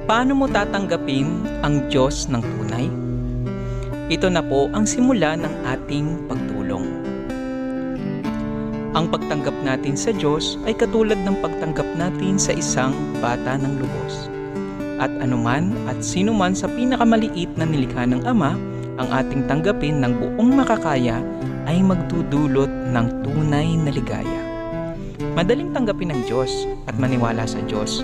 Paano mo tatanggapin ang Diyos ng tunay? Ito na po ang simula ng ating pagtulong. Ang pagtanggap natin sa Diyos ay katulad ng pagtanggap natin sa isang bata ng lubos. At anuman at sinuman sa pinakamaliit na nilikha ng Ama, ang ating tanggapin ng buong makakaya ay magdudulot ng tunay na ligaya. Madaling tanggapin ng Diyos at maniwala sa Diyos,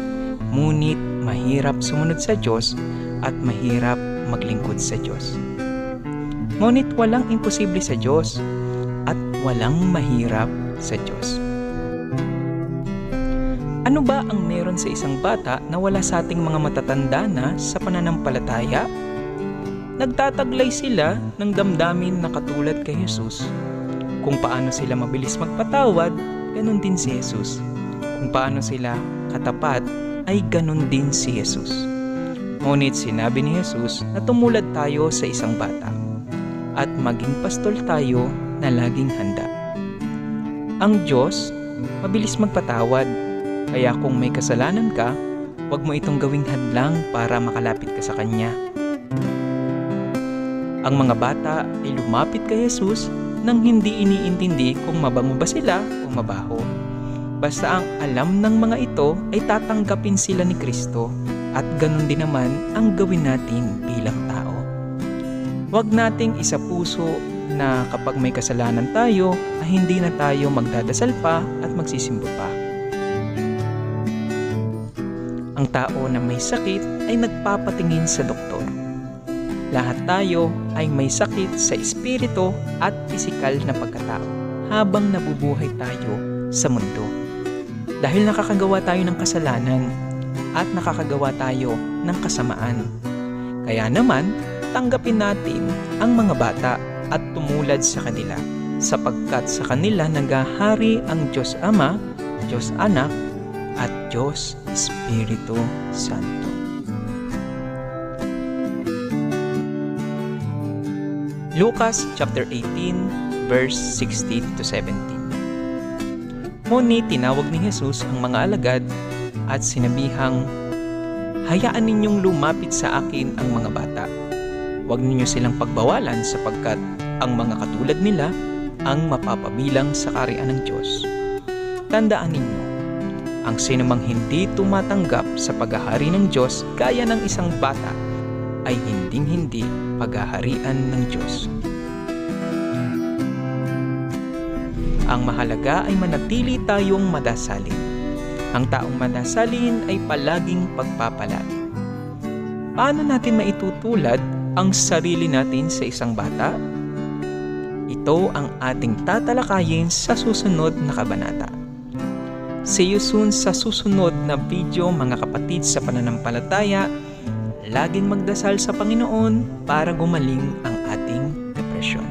ngunit mahirap sumunod sa Diyos at mahirap maglingkod sa Diyos. Ngunit walang imposible sa Diyos at walang mahirap sa Diyos. Ano ba ang meron sa isang bata na wala sa ating mga matatanda na sa pananampalataya? Nagtataglay sila ng damdamin na katulad kay Jesus. Kung paano sila mabilis magpatawad, ganun din si Jesus. Kung paano sila katapat, ay ganun din si Jesus. Ngunit sinabi ni Jesus na tumulad tayo sa isang bata at maging pastol tayo na laging handa. Ang Diyos, mabilis magpatawad, kaya kung may kasalanan ka, huwag mo itong gawing hadlang para makalapit ka sa Kanya. Ang mga bata ay lumapit kay Jesus nang hindi iniintindi kung mabango ba sila o mabaho. Basta ang alam ng mga ito ay tatanggapin sila ni Kristo at ganun din naman ang gawin natin bilang tao. Huwag nating isapuso na kapag may kasalanan tayo ay hindi na tayo magdadasal pa at magsisimba pa. Ang tao na may sakit ay nagpapatingin sa doktor. Lahat tayo ay may sakit sa espiritu at pisikal na pagkatao habang nabubuhay tayo sa mundo. Dahil nakakagawa tayo ng kasalanan at nakakagawa tayo ng kasamaan. Kaya naman, tanggapin natin ang mga bata at tumulad sa kanila, sapagkat sa kanila nagahari ang Diyos Ama, Diyos Anak, at Diyos Espiritu Santo. Lucas chapter 18, verse 16 to 17. Ngunit tinawag ni Jesus ang mga alagad at sinabihang, "Hayaan ninyong lumapit sa akin ang mga bata. Huwag ninyo silang pagbawalan sapagkat ang mga katulad nila ang mapapabilang sa kaharian ng Diyos. Tandaan ninyo, ang sinumang hindi tumatanggap sa paghahari ng Diyos gaya ng isang bata ay hinding-hindi paghaharian ng Diyos." Ang mahalaga ay manatili tayong madasalin. Ang taong madasalin ay palaging pagpapalain. Paano natin maitutulad ang sarili natin sa isang bata? Ito ang ating tatalakayin sa susunod na kabanata. See you soon sa susunod na video, mga kapatid sa pananampalataya. Laging magdasal sa Panginoon para gumaling ang ating depresyon.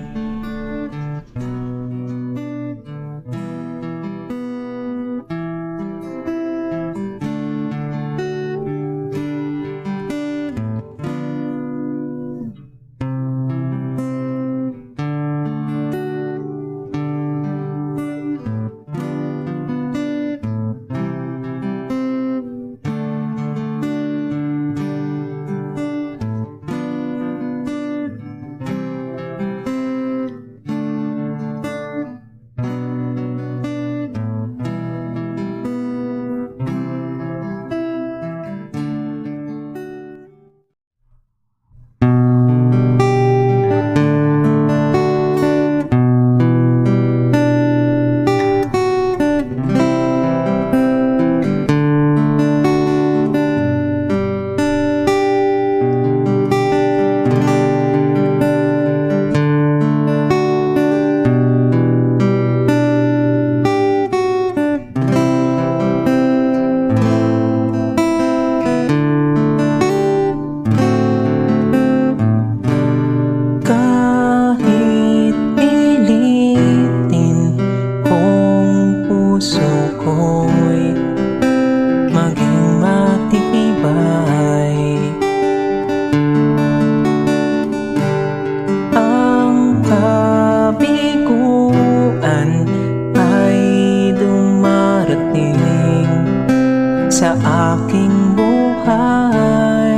sa aking buhay.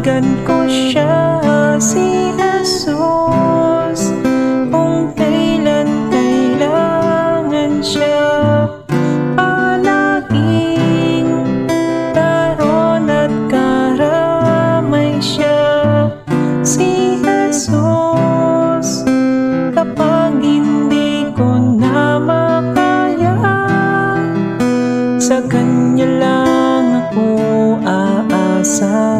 tatawagan ko siya, si Jesus, kung kailan kailangan siya. Palaging daron at karamay siya, si Jesus, kapag hindi ko na makaya, sa Kanya lang ako aasa.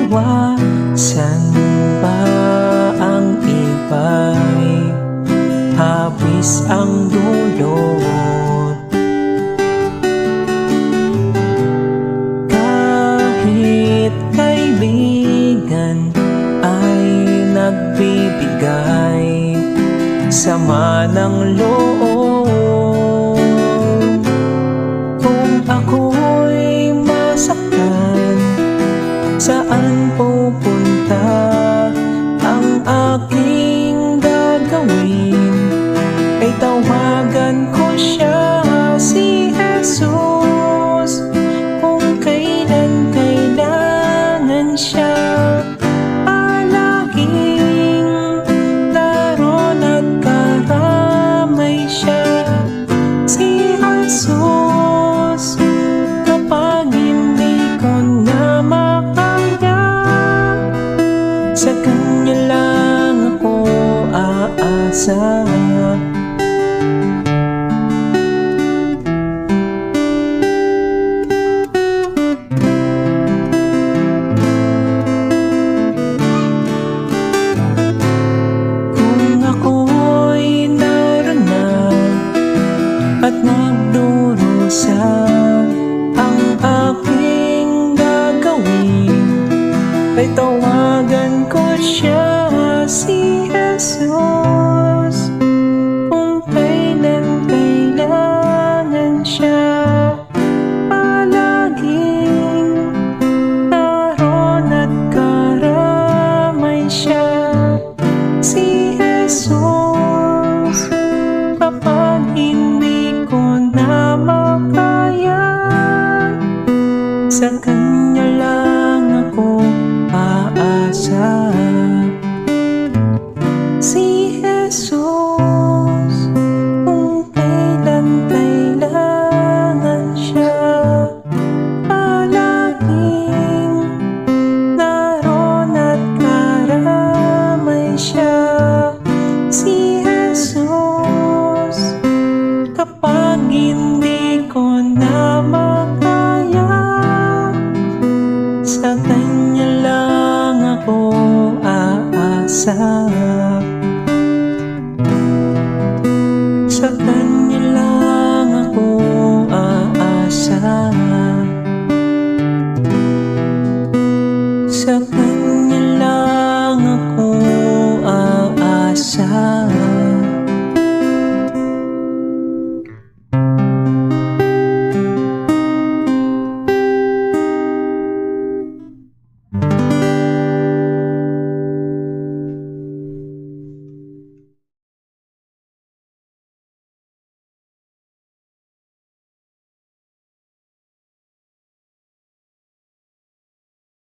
Maiiwasan ba ang iba'y hawis ang dulot? Kahit kaibigan ay nagbibigay sama ng loob, kung ako'y masaktan, saan pupunta ang aking gagawin? Ay tawagan ko siya, si Jesus, kung kailan kailangan siya. Palaging daron at karamay siya, si Jesus, kapag hindi ko na makaya, sa Kanya lang ako aasa. Kung ako'y naroon na at nagdurusa, ang aking gagawin ay tawagan ko siya, si Jesus, kung kailan kailangan siya. Palaging daron at karamay siya, si Jesus, kapag hindi ko na makaya, sa Kanya lang ako aasa. Si Jesus, kung kailan kailangan siya. Palaging naroon at karamay siya, si Jesus, kapag hindi ko na makaya, sa Kanya lang ako aasa. Sa Kanya